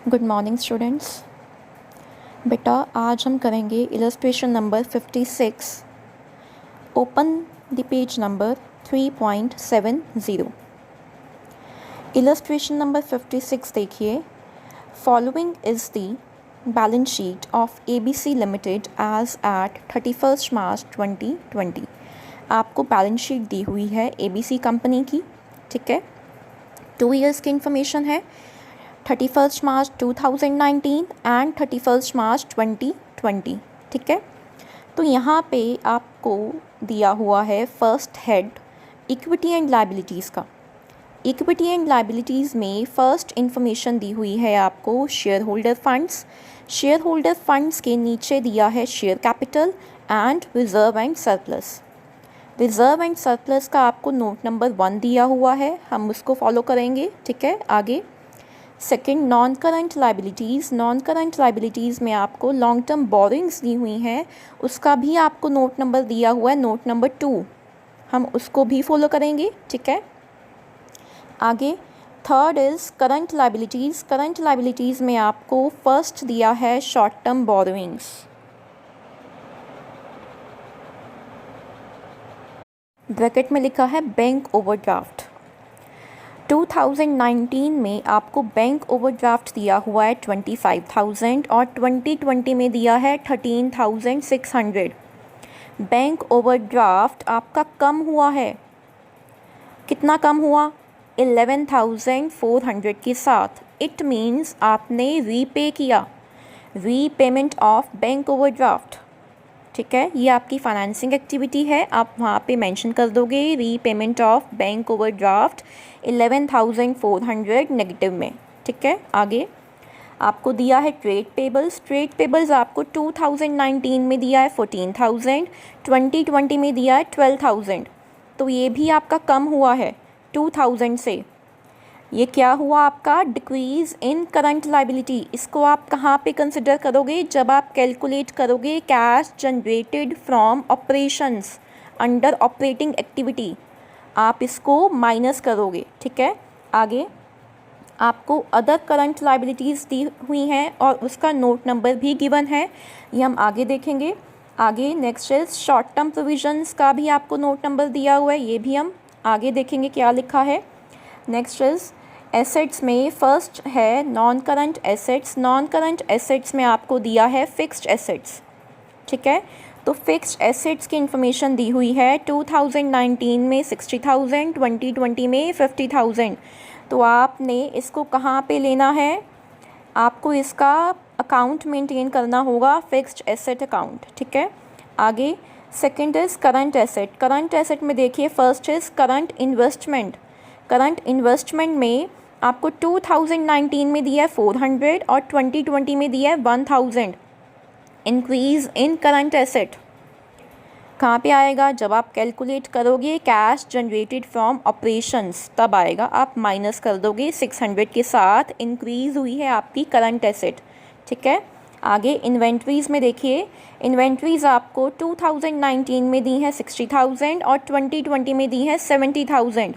Good morning students. बेटा आज हम करेंगे illustration number 56। Open the page number 3.70। Illustration number 56 देखिए। Following is the balance sheet of ABC limited as at 31 March 2020। आपको balance sheet दी हुई है ABC कंपनी की, ठीक है। 2 ईयर्स की इंफॉर्मेशन है, 31 मार्च 2019 एंड 31 मार्च 2020, ठीक है। तो यहाँ पे आपको दिया हुआ है first head equity and liabilities का। इक्विटी एंड लायबिलिटीज़ में फ़र्स्ट इन्फॉर्मेशन दी हुई है आपको share holder funds. Share holder funds के नीचे दिया है share capital and reserve and surplus. Reserve and surplus का आपको नोट नंबर 1 दिया हुआ है, हम उसको फॉलो करेंगे, ठीक है। आगे second non current liabilities. Non current liabilities में आपको लॉन्ग टर्म बोरिंग्स दी हुई हैं, उसका भी आपको नोट नंबर दिया हुआ है, नोट नंबर 2, हम उसको भी फॉलो करेंगे, ठीक है। आगे third is current liabilities. Current liabilities में आपको फर्स्ट दिया है शॉर्ट टर्म बोरिंग्स। ब्रैकेट में लिखा है बैंक ओवरड्राफ्ट। 2019 में आपको बैंक ओवरड्राफ्ट दिया हुआ है 25,000 और 2020 में दिया है 13,600। बैंक ओवरड्राफ्ट आपका कम हुआ है, कितना कम हुआ? 11,400 के साथ। इट मीन्स आपने रीपे किया, रीपेमेंट ऑफ बैंक ओवरड्राफ्ट, ठीक है। ये आपकी फाइनेंसिंग एक्टिविटी है, आप वहाँ पे मेंशन कर दोगे repayment of bank overdraft 11,400 negative में, ठीक है। आगे आपको दिया है ट्रेड पेबल्स। ट्रेड पेबल्स आपको 2019 में दिया है 14,000, 2020 में दिया है 12,000। तो ये भी आपका कम हुआ है 2,000 से। ये क्या हुआ आपका? डिक्रीज़ इन करंट लाइबिलिटी। इसको आप कहाँ पे कंसिडर करोगे? जब आप कैलकुलेट करोगे cash generated from operations under operating activity, आप इसको माइनस करोगे, ठीक है। आगे आपको अदर करंट लाइबिलिटीज़ दी हुई हैं और उसका नोट नंबर भी गिवन है, ये हम आगे देखेंगे। आगे next is short term provisions का भी आपको नोट नंबर दिया हुआ है, ये भी हम आगे देखेंगे क्या लिखा है। नेक्स्ट इज एसेट्स में फर्स्ट है non current assets. Non current assets में आपको दिया है फिक्स्ड एसेट्स, ठीक है। तो फिक्स्ड एसेट्स की इंफॉर्मेशन दी हुई है 2019 में 60,000, 2020 में 50,000। तो आपने इसको कहाँ पे लेना है? आपको इसका अकाउंट मेंटेन करना होगा, फिक्स्ड एसेट अकाउंट, ठीक है। आगे second is current asset. Current asset में देखिए first is current investment. Current investment में आपको 2019 में दिया है 400 और 2020 में दिया है 1,000। इंक्रीज़ इन करंट एसेट कहाँ पे आएगा? जब आप कैलकुलेट करोगे कैश जनरेटेड फ्रॉम ऑपरेशंस, तब आएगा, आप माइनस कर दोगे 600 के साथ। इंक्रीज़ हुई है आपकी करंट एसेट, ठीक है। आगे इन्वेंट्रीज़ में देखिए, इन्वेंट्रीज़ आपको 2019 में दी है 60,000 और 2020 में दी है 70,000।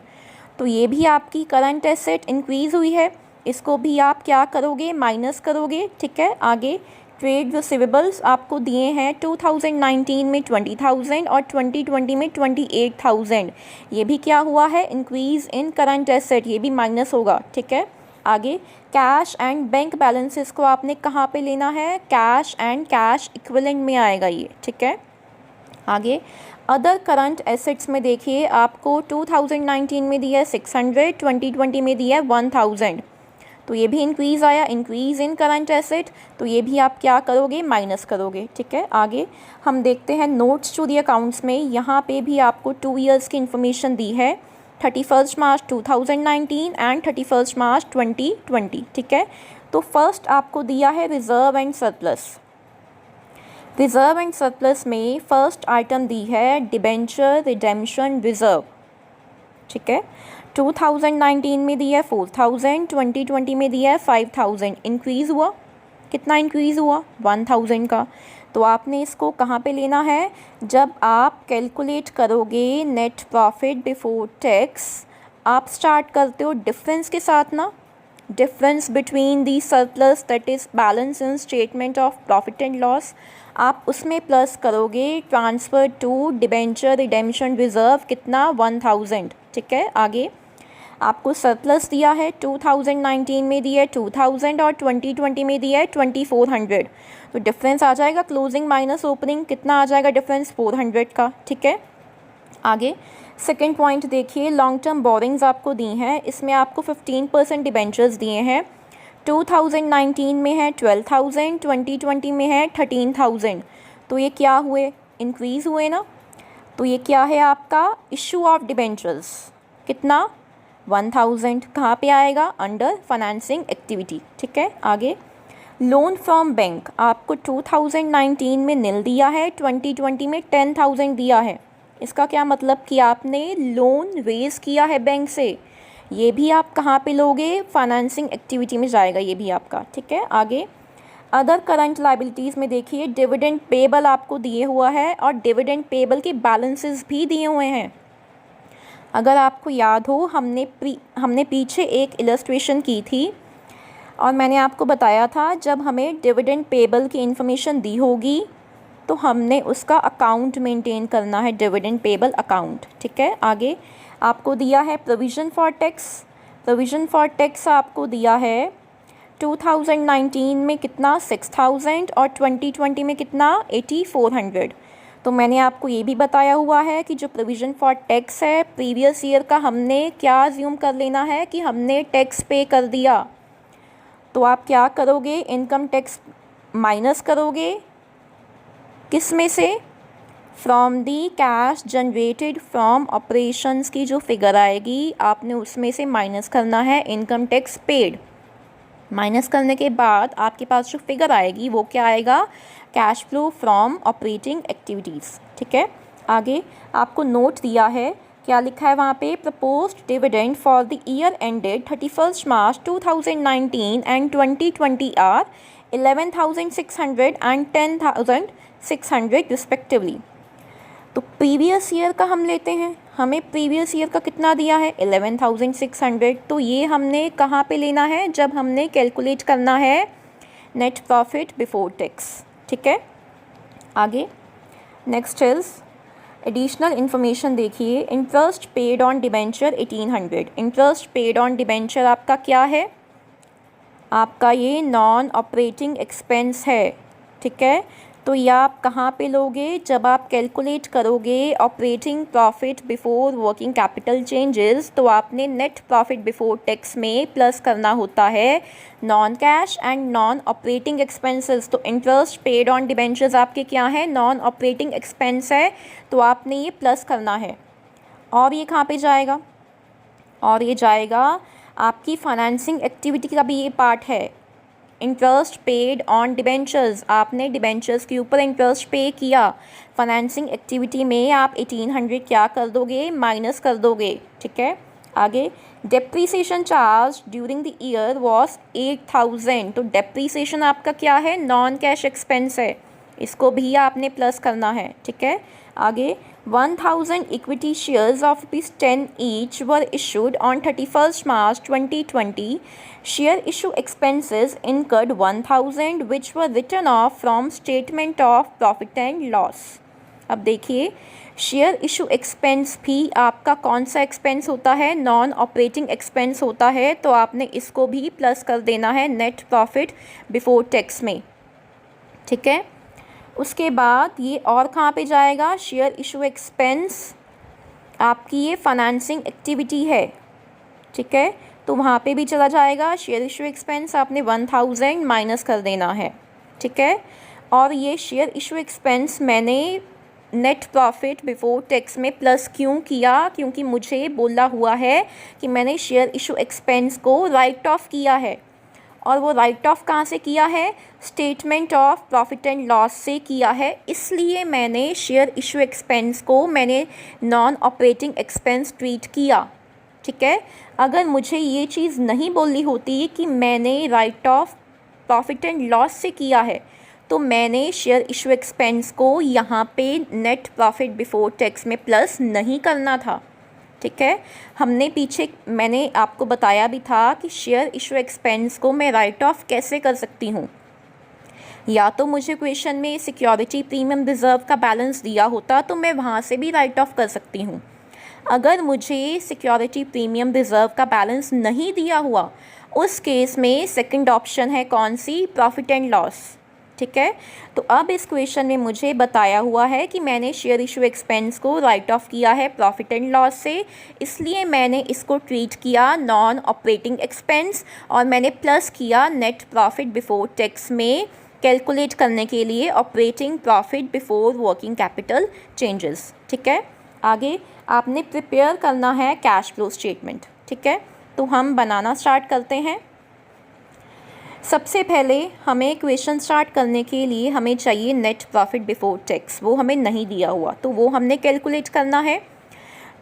तो ये भी आपकी करंट एसेट इंक्रीज़ हुई है, इसको भी आप क्या करोगे? माइनस करोगे, ठीक है। आगे ट्रेड रिसीवेबल्स आपको दिए हैं 2019 में 20,000 और 2020 में 28,000। ये भी क्या हुआ है? इंक्रीज़ इन करंट एसेट, ये भी माइनस होगा, ठीक है। आगे कैश एंड बैंक बैलेंसेस को आपने कहाँ पे लेना है? कैश एंड कैश इक्विवेलेंट में आएगा ये, ठीक है। आगे अदर करंट एसेट्स में देखिए आपको 2019 में दिया है 600, 2020 में दिया है 1,000। तो ये भी इंक्रीज़ आया, इंक्रीज़ इन करंट एसेट, तो ये भी आप क्या करोगे? माइनस करोगे, ठीक है। आगे हम देखते हैं नोट्स टू दी अकाउंट्स में। यहाँ पे भी आपको 2 ईयर्स की इंफॉर्मेशन दी है, 31 मार्च 2019 एंड 31 मार्च 2020, ठीक है। तो फर्स्ट आपको दिया है reserve and surplus. Reserve and surplus में फर्स्ट आइटम दी है डिबेंचर रिडेम्पशन रिज़र्व, ठीक है। 2019 में दिया है 4,000, 2020 में दिया है 5,000। इंक्रीज़ हुआ, कितना इंक्रीज़ हुआ? 1,000 का। तो आपने इसको कहाँ पे लेना है? जब आप कैलकुलेट करोगे नेट प्रॉफिट बिफोर टैक्स, आप स्टार्ट करते हो डिफरेंस के साथ ना, difference between the surplus that is balance in statement of profit and loss, आप उसमें प्लस करोगे transfer to debenture redemption reserve कितना 1000। ठीक है, आगे आपको सरप्लस दिया है 2019 में दिया है 2000 और 2020 में दिया है 2400, तो डिफरेंस आ जाएगा क्लोजिंग माइनस ओपनिंग, कितना आ जाएगा डिफरेंस 400 का। ठीक है, आगे सेकंड पॉइंट देखिए, लॉन्ग टर्म बोरिंग्स आपको दी हैं, इसमें आपको 15% डिबेंचर्स दिए हैं, 2019 में है 12,000, 2020 में है 13,000, तो ये क्या हुए, इंक्रीज़ हुए ना। तो ये क्या है आपका इशू ऑफ डिबेंचर्स, कितना 1000, कहाँ पे आएगा, अंडर फाइनेंसिंग एक्टिविटी। ठीक है, आगे लोन फ्रॉम बैंक आपको 2019 में नील दिया है, 2020 में 10,000 दिया है, इसका क्या मतलब कि आपने लोन रेज़ किया है बैंक से, ये भी आप कहाँ पे लोगे, फाइनेंसिंग एक्टिविटी में जाएगा ये भी आपका। ठीक है, आगे अदर करंट लाइबिलिटीज़ में देखिए डिविडेंड पेबल आपको दिए हुआ है और डिविडेंड पेबल के बैलेंसेस भी दिए हुए हैं। अगर आपको याद हो हमने पीछे एक इलस्ट्रेशन की थी और मैंने आपको बताया था जब हमें डिविडेंड पेबल की इन्फॉर्मेशन दी होगी तो हमने उसका अकाउंट मेंटेन करना है, डिविडेंड पेबल अकाउंट। ठीक है, आगे आपको दिया है provision for tax, provision for tax आपको दिया है 2019 में कितना 6000 और 2020 में कितना 8400। तो मैंने आपको ये भी बताया हुआ है कि जो प्रोविज़न फॉर टैक्स है प्रीवियस ईयर का हमने क्या अज्यूम कर लेना है कि हमने टैक्स पे कर दिया, तो आप क्या करोगे, इनकम टैक्स माइनस करोगे, किस में से, from the cash generated from operations की जो फिगर आएगी आपने उसमें से माइनस करना है इनकम टैक्स पेड। माइनस करने के बाद आपके पास जो फिगर आएगी वो क्या आएगा, cash flow from operating activities. ठीक है, आगे आपको नोट दिया है, क्या लिखा है वहाँ पे, proposed dividend for the year ended 31 March 2019 and 2020 are 11,600 and 10,600 respectively. तो प्रीवियस ईयर का हम लेते हैं, हमें प्रीवियस ईयर का कितना दिया है 11,600, तो ये हमने कहाँ पे लेना है, जब हमने कैलकुलेट करना है नेट प्रॉफिट बिफोर टैक्स। ठीक है, आगे नेक्स्ट इज़ एडिशनल इन्फॉर्मेशन देखिए, interest paid on debenture 1800, interest paid on debenture आपका क्या है, आपका ये नॉन ऑपरेटिंग एक्सपेंस है। ठीक है, तो ये आप कहाँ पे लोगे, जब आप कैलकुलेट करोगे operating profit before working capital changes तो आपने नेट प्रॉफिट बिफोर टैक्स में प्लस करना होता है non cash and non operating expenses. तो इंटरेस्ट पेड ऑन डिबेंचर्स आपके क्या है, नॉन ऑपरेटिंग एक्सपेंस है, तो आपने ये प्लस करना है। और ये कहाँ पे जाएगा, और ये जाएगा आपकी फाइनेंसिंग एक्टिविटी का भी ये पार्ट है, इंटरेस्ट पेड ऑन डिबेंचर्स, आपने डिबेंचर्स के ऊपर इंटरेस्ट पे किया, फाइनेंसिंग एक्टिविटी में आप 1800 क्या कर दोगे, माइनस कर दोगे। ठीक है, आगे depreciation charge during the year was 8000, तो डेप्रीसिएशन आपका क्या है, नॉन कैश एक्सपेंस है, इसको भी आपने प्लस करना है। ठीक है, आगे 1000 equity shares of ₹10 each were issued on 31 March 2020, share issue expenses incurred 1000 which were written off from statement of profit and loss। अब देखिए शेयर इशू एक्सपेंस भी आपका कौन सा एक्सपेंस होता है, नॉन ऑपरेटिंग एक्सपेंस होता है, तो आपने इसको भी प्लस कर देना है नेट प्रॉफिट बिफोर टैक्स में। ठीक है, उसके बाद ये और कहाँ पे जाएगा, शेयर इशू एक्सपेंस आपकी ये फाइनेंसिंग एक्टिविटी है। ठीक है, तो वहाँ पे भी चला जाएगा, शेयर इशू एक्सपेंस आपने 1000 माइनस कर देना है। ठीक है, और ये शेयर इशू एक्सपेंस मैंने नेट प्रॉफिट बिफोर टैक्स में प्लस क्यों किया, क्योंकि मुझे बोला हुआ है कि मैंने शेयर इशू एक्सपेंस को राइट ऑफ किया है, और वो राइट ऑफ कहाँ से किया है, statement of profit and loss से किया है, इसलिए मैंने शेयर इशू एक्सपेंस को मैंने नॉन ऑपरेटिंग एक्सपेंस ट्रीट किया। ठीक है, अगर मुझे ये चीज़ नहीं बोलनी होती कि मैंने right of profit and loss से किया है, तो मैंने शेयर इशू एक्सपेंस को यहाँ पे नेट प्रॉफिट बिफोर टैक्स में प्लस नहीं करना था। ठीक है। हमने पीछे मैंने आपको बताया भी था कि शेयर इशू एक्सपेंस को मैं राइट ऑफ कैसे कर सकती हूँ। या तो मुझे क्वेश्चन में सिक्योरिटी प्रीमियम रिजर्व का बैलेंस दिया होता तो मैं वहाँ से भी राइट ऑफ कर सकती हूँ। अगर मुझे सिक्योरिटी प्रीमियम रिजर्व का बैलेंस नहीं दिया हुआ, उस केस में सेकंड ऑप्शन है कौन सी, प्रॉफिट एंड लॉस। ठीक है। तो अब इस क्वेश्चन में मुझे बताया हुआ है कि मैंने शेयर इशू एक्सपेंस को राइट ऑफ किया है प्रॉफिट एंड लॉस से, इसलिए मैंने इसको ट्रीट किया नॉन ऑपरेटिंग एक्सपेंस और मैंने प्लस किया नेट प्रॉफिट बिफोर टैक्स में कैलकुलेट करने के लिए operating profit before working capital changes. ठीक है। आगे आपने प्रिपेयर करना है कैश फ्लो स्टेटमेंट। ठीक है। तो हम बनाना स्टार्ट करते हैं। सबसे पहले हमें क्वेश्चन स्टार्ट करने के लिए हमें चाहिए नेट प्रॉफिट बिफोर टैक्स, वो हमें नहीं दिया हुआ तो वो हमने कैलकुलेट करना है।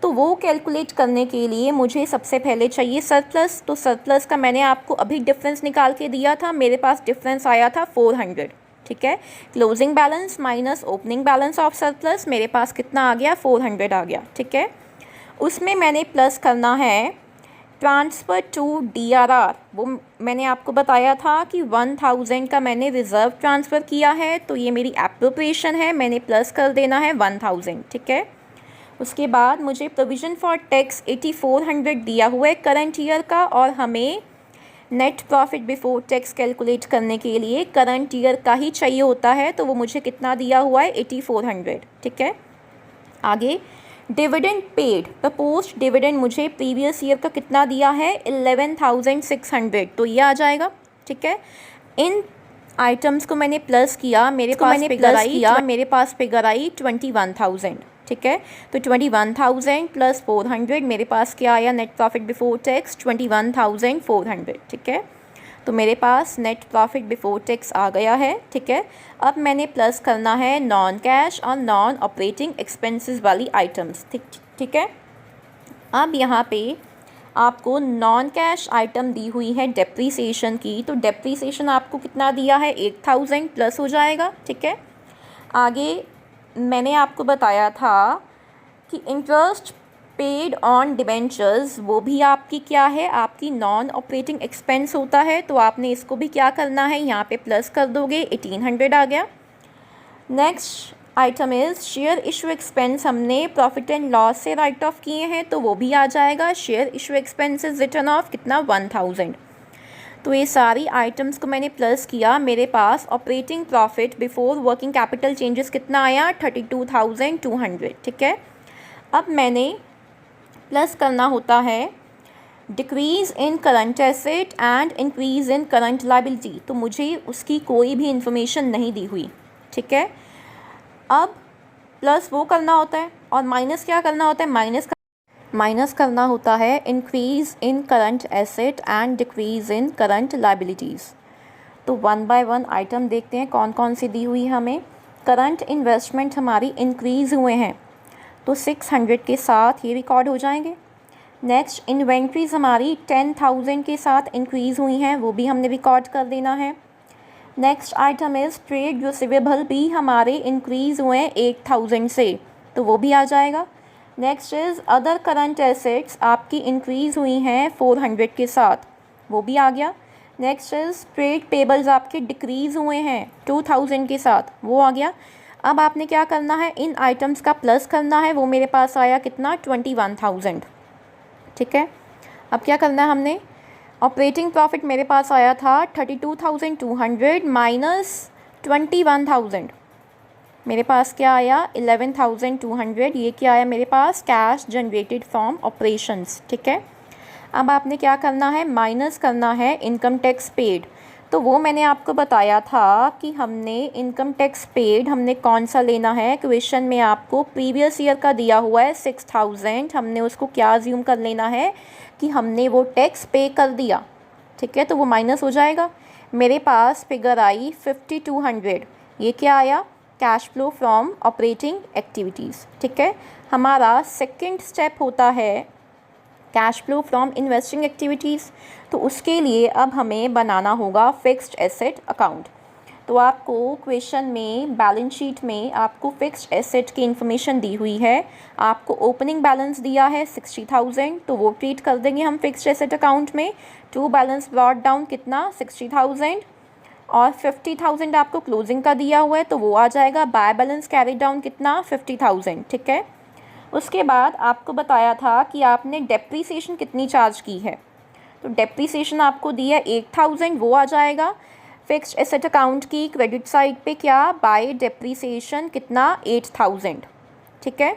तो वो कैलकुलेट करने के लिए मुझे सबसे पहले चाहिए सरप्लस। तो सरप्लस का मैंने आपको अभी डिफरेंस निकाल के दिया था, मेरे पास डिफरेंस आया था 400। ठीक है। Closing balance minus opening balance of surplus, मेरे पास कितना आ गया, 400 आ गया। ठीक है। उसमें मैंने प्लस करना है ट्रांसफ़र टू DRR। वो मैंने आपको बताया था कि 1000 का मैंने रिज़र्व ट्रांसफ़र किया है, तो ये मेरी एप्रोप्रिएशन है, मैंने प्लस कर देना है 1000। ठीक है। उसके बाद मुझे प्रोविज़न फॉर टैक्स 8400 दिया हुआ है करंट ईयर का, और हमें net profit before tax calculate करने के लिए करंट ईयर का ही चाहिए होता है, तो वो मुझे कितना दिया हुआ है, 8400। ठीक है। आगे डिविडेंड पेड, प्रपोज्ड डिविडेंड मुझे प्रीवियस ईयर का कितना दिया है, 11,600, तो ये आ जाएगा। ठीक है। इन आइटम्स को मैंने प्लस किया, मेरे पास फिगर आई 21,000। ठीक है। तो 21,000 प्लस 400, मेरे पास क्या आया नेट प्रॉफिट बिफोर टैक्स, 21,400। ठीक है। तो मेरे पास नेट प्रॉफिट बिफोर टैक्स आ गया है। ठीक है। अब मैंने प्लस करना है नॉन कैश और नॉन ऑपरेटिंग एक्सपेंसेस वाली आइटम्स। ठीक है। अब यहाँ पे आपको नॉन कैश आइटम दी हुई है डेप्रीसिएशन की, तो डेप्रीसिएशन आपको कितना दिया है, 8,000 प्लस हो जाएगा। ठीक है। आगे मैंने आपको बताया था कि इंटरेस्ट पेड ऑन डिबेंचर्स, वो भी आपकी क्या है, आपकी नॉन ऑपरेटिंग एक्सपेंस होता है, तो आपने इसको भी क्या करना है, यहाँ पे प्लस कर दोगे, 1800 आ गया। Next item is share issue expense, हमने प्रॉफिट एंड लॉस से राइट ऑफ किए हैं, तो वो भी आ जाएगा। Share issue expenses return of कितना, 1000। तो ये सारी आइटम्स को मैंने प्लस किया, मेरे पास operating profit before working capital changes कितना आया, 32,200। ठीक है। अब मैंने प्लस करना होता है decrease in current asset and increase in current liability, तो मुझे उसकी कोई भी इंफॉर्मेशन नहीं दी हुई। ठीक है। अब प्लस वो करना होता है और माइनस क्या करना होता है, माइनस करना होता है increase in current asset and decrease in current liabilities. तो 1 बाय 1 आइटम देखते हैं कौन कौन सी दी हुई हमें। करंट इन्वेस्टमेंट हमारी इंक्रीज़ हुए हैं, तो 600 के साथ ये रिकॉर्ड हो जाएंगे। नेक्स्ट इन्वेंट्रीज़ हमारी 10,000 के साथ इंक्रीज़ हुई हैं, वो भी हमने रिकॉर्ड कर देना है। Next item is trade receivable भी हमारे इंक्रीज़ हुए हैं 8,000 से, तो वो भी आ जाएगा। Next is other current assets आपकी इंक्रीज़ हुई हैं 400 के साथ, वो भी आ गया। नेक्स्ट इज़ ट्रेड पेबल्स आपके डिक्रीज़ हुए हैं 2,000 के साथ, वो आ गया। अब आपने क्या करना है, इन आइटम्स का प्लस करना है, वो मेरे पास आया कितना, 21,000। ठीक है। अब क्या करना है हमने, ऑपरेटिंग प्रॉफिट मेरे पास आया था 32,200 माइनस 21,000, मेरे पास क्या आया 11,200, ये क्या आया मेरे पास, कैश जनरेटेड फ्रॉम ऑपरेशंस। ठीक है। अब आपने क्या करना है, माइनस करना है इनकम टैक्स पेड, तो वो मैंने आपको बताया था कि हमने इनकम टैक्स पेड हमने कौन सा लेना है। क्वेश्चन में आपको प्रीवियस ईयर का दिया हुआ है 6,000, हमने उसको क्या अज्यूम कर लेना है कि हमने वो टैक्स पे कर दिया। ठीक है। तो वो माइनस हो जाएगा, मेरे पास फिगर आई 5200, ये क्या आया, cash flow from operating activities. ठीक है। हमारा सेकंड स्टेप होता है cash flow from investing activities, तो उसके लिए अब हमें बनाना होगा फिक्स्ड एसेट अकाउंट। तो आपको क्वेश्चन में बैलेंस शीट में आपको फिक्स्ड एसेट की इन्फॉर्मेशन दी हुई है, आपको ओपनिंग बैलेंस दिया है 60,000, तो वो ट्रीट कर देंगे हम फिक्स्ड एसेट अकाउंट में। टू बैलेंस ब्रॉट डाउन कितना 60,000 और 50,000 आपको क्लोजिंग का दिया हुआ है, तो वो आ जाएगा बाय बैलेंस कैरी डाउन कितना 50,000। ठीक है, उसके बाद आपको बताया था कि आपने डेप्रीसिएशन कितनी चार्ज की है, तो डेप्रीसिएशन आपको दिया 8,000, वो आ जाएगा फिक्स्ड एसेट अकाउंट की क्रेडिट साइड पे क्या बाय डेप्रीसिएशन कितना 8,000। ठीक है,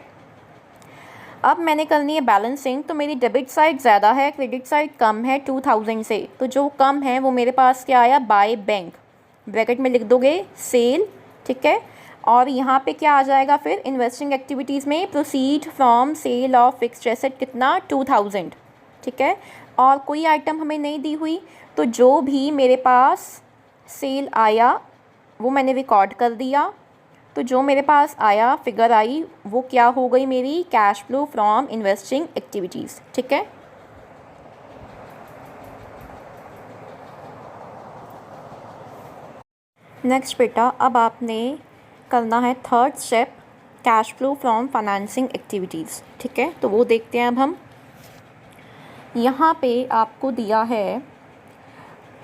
अब मैंने करनी है बैलेंसिंग, तो मेरी डेबिट साइड ज़्यादा है, क्रेडिट साइड कम है 2,000 से, तो जो कम है वो मेरे पास क्या आया बाय बैंक, ब्रैकेट में लिख दोगे सेल। ठीक है, और यहाँ पे क्या आ जाएगा फिर इन्वेस्टिंग एक्टिविटीज़ में proceed from sale of fixed asset कितना 2,000। ठीक है, और कोई आइटम हमें नहीं दी हुई, तो जो भी मेरे पास सेल आया वो मैंने रिकॉर्ड कर दिया, तो जो मेरे पास आया फिगर आई वो क्या हो गई मेरी cash flow from investing activities. ठीक है, नेक्स्ट बेटा, अब आपने करना है third step cash flow from financing activities. ठीक है, तो वो देखते हैं अब हम। यहाँ पे आपको दिया है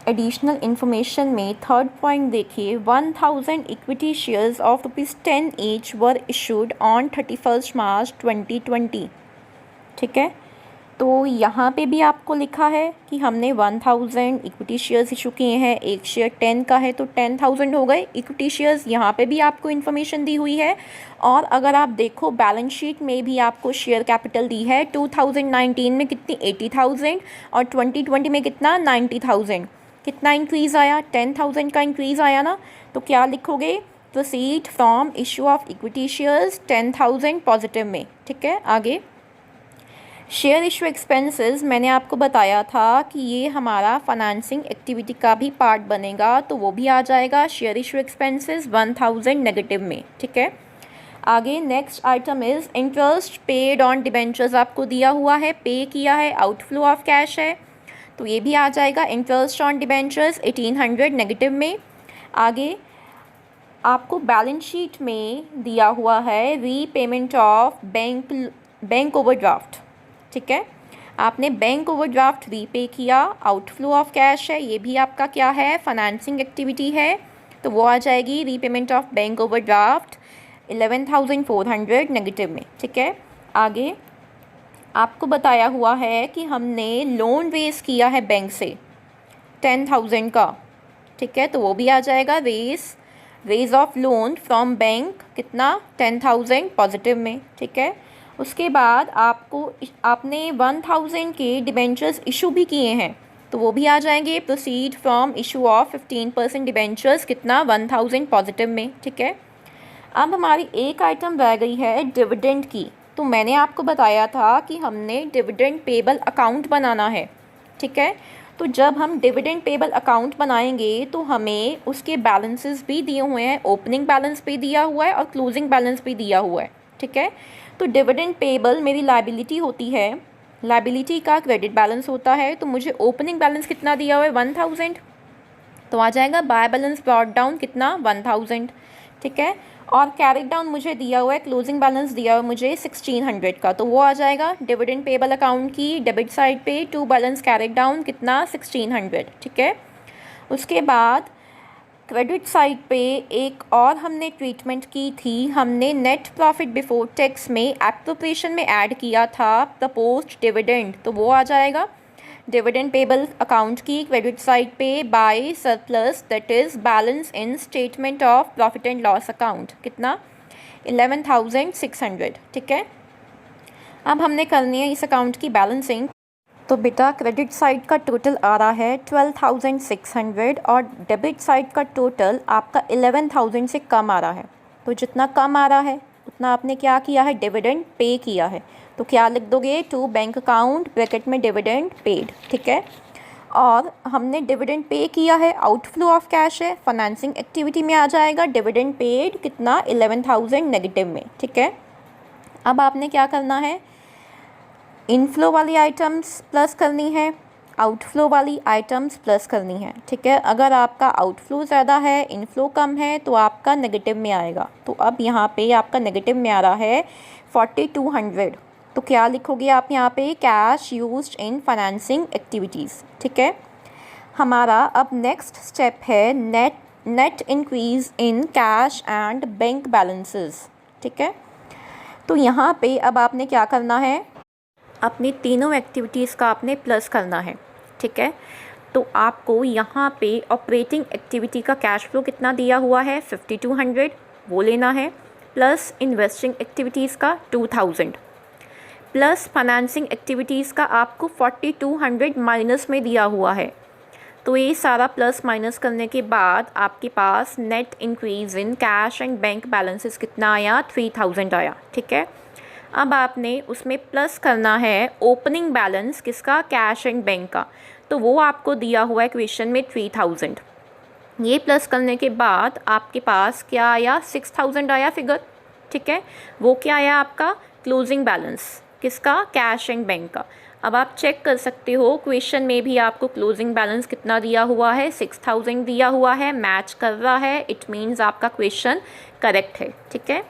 एडिशनल इन्फॉर्मेशन में थर्ड पॉइंट देखिए, 1,000 equity shares of ₹10 each were issued on 31 March 2020। ठीक है, तो यहाँ पे भी आपको लिखा है कि हमने 1,000 इक्विटी शेयर्स इशू किए हैं, एक शेयर 10 का है तो 10,000 हो गए इक्विटी शेयर्स, यहाँ पे भी आपको इन्फॉर्मेशन दी हुई है। और अगर आप देखो बैलेंस शीट में भी आपको शेयर कैपिटल दी है 2019 में कितनी 80,000 और 2020 में कितना 90,000। कितना इंक्रीज़ आया 10,000 का इंक्रीज़ आया ना, तो क्या लिखोगे proceed from issue of equity shares 10,000 positive में। ठीक है, आगे शेयर इशू एक्सपेंसेस मैंने आपको बताया था कि ये हमारा फाइनेंसिंग एक्टिविटी का भी पार्ट बनेगा, तो वो भी आ जाएगा शेयर इशू एक्सपेंसेस 1,000 नेगेटिव में। ठीक है, आगे next item is interest paid on debentures, आपको दिया हुआ है पे किया है, आउटफ्लो ऑफ कैश है, तो ये भी आ जाएगा इंटरेस्ट ऑन डिबेंचर्स 1,800 नेगेटिव में। आगे आपको बैलेंस शीट में दिया हुआ है रीपेमेंट ऑफ बैंक ओवरड्राफ्ट। ठीक है, आपने बैंक ओवरड्राफ्ट रीपे किया, आउटफ्लो ऑफ कैश है, ये भी आपका क्या है फाइनेंसिंग एक्टिविटी है, तो वो आ जाएगी repayment of bank overdraft 11,400 negative में। ठीक है, आगे आपको बताया हुआ है कि हमने लोन रेज़ किया है बैंक से 10,000 का। ठीक है, तो वो भी आ जाएगा raise of loan from bank कितना 10,000 पॉजिटिव में। ठीक है, उसके बाद आपने 1,000 के डिबेंचर्स इशू भी किए हैं, तो वो भी आ जाएंगे proceed from issue of 15% debentures कितना 1,000 पॉजिटिव में। ठीक है, अब हमारी एक आइटम रह गई है डिविडेंड की, तो मैंने आपको बताया था कि हमने डिविडेंड पेबल अकाउंट बनाना है। ठीक है, तो जब हम डिविडेंड पेबल अकाउंट बनाएंगे तो हमें उसके बैलेंसेस भी दिए हुए हैं, ओपनिंग बैलेंस भी दिया हुआ है और क्लोजिंग बैलेंस भी दिया हुआ है। ठीक है, तो डिविडेंड पेबल मेरी लायबिलिटी होती है, लायबिलिटी का क्रेडिट बैलेंस होता है, तो मुझे ओपनिंग बैलेंस कितना दिया हुआ है 1,000, तो आ जाएगा बाय बैलेंस ब्रॉट डाउन कितना 1,000। ठीक है, और कैरिड डाउन मुझे दिया हुआ है, क्लोजिंग बैलेंस दिया हुआ है मुझे 1,600 का, तो वो आ जाएगा डिविडेंड पेबल अकाउंट की डेबिट साइड पे टू बैलेंस कैरिड डाउन कितना 1,600। ठीक है, उसके बाद क्रेडिट साइड पे एक और हमने ट्रीटमेंट की थी, हमने नेट प्रॉफिट बिफोर टैक्स में एप्रोप्रिएशन में ऐड किया था प्रपोज्ड डिविडेंड, तो वो आ जाएगा डिविडेंड पेबल अकाउंट की क्रेडिट साइड पे by surplus that is balance in statement of profit and loss account कितना 11,600। ठीक है, अब हमने करनी है इस अकाउंट की बैलेंसिंग, तो बेटा क्रेडिट साइड का टोटल आ रहा है 12,600 और डेबिट साइड का टोटल आपका 11,000 से कम आ रहा है, तो जितना कम आ रहा है उतना आपने क्या किया है डिविडेंड पे किया है, तो क्या लिख दोगे टू बैंक अकाउंट ब्रैकेट में डिविडेंड पेड। ठीक है, और हमने डिविडेंड पे किया है, आउटफ्लो ऑफ कैश है, फाइनेंसिंग एक्टिविटी में आ जाएगा डिविडेंड पेड कितना 11,000 नेगेटिव में। ठीक है, अब आपने क्या करना है इनफ्लो वाली आइटम्स प्लस करनी है आउटफ्लो वाली आइटम्स प्लस करनी है, ठीक है। अगर आपका आउटफ्लो ज़्यादा है, इनफ्लो कम है, तो आपका नेगेटिव में आएगा। तो अब यहाँ पे आपका नेगेटिव में आ रहा है 4200। तो क्या लिखोगे आप यहाँ पे? Cash used in financing activities, ठीक है। हमारा अब नेक्स्ट स्टेप है net increase in cash and bank balances, ठीक है। तो यहाँ पे अब आपने क्या करना है, अपनी तीनों एक्टिविटीज़ का आपने प्लस करना है, ठीक है। तो आपको यहाँ पे ऑपरेटिंग एक्टिविटी का कैश फ्लो कितना दिया हुआ है 5200, वो लेना है, प्लस इन्वेस्टिंग एक्टिविटीज़ का 2000, प्लस फाइनेंसिंग एक्टिविटीज़ का आपको 4200 माइनस में दिया हुआ है। तो ये सारा प्लस माइनस करने के बाद आपके पास net increase in cash and bank balances कितना आया? 3000 आया, ठीक है। अब आपने उसमें प्लस करना है ओपनिंग बैलेंस किसका? कैश एंड बैंक का। तो वो आपको दिया हुआ है क्वेश्चन में 3000। ये प्लस करने के बाद आपके पास क्या आया? 6000 आया फिगर, ठीक है। वो क्या आया आपका? क्लोजिंग बैलेंस किसका? कैश एंड बैंक का। अब आप चेक कर सकते हो क्वेश्चन में भी आपको क्लोजिंग बैलेंस कितना दिया हुआ है? 6000 दिया हुआ है, मैच कर रहा है, इट मीन्स आपका क्वेश्चन करेक्ट है, ठीक है।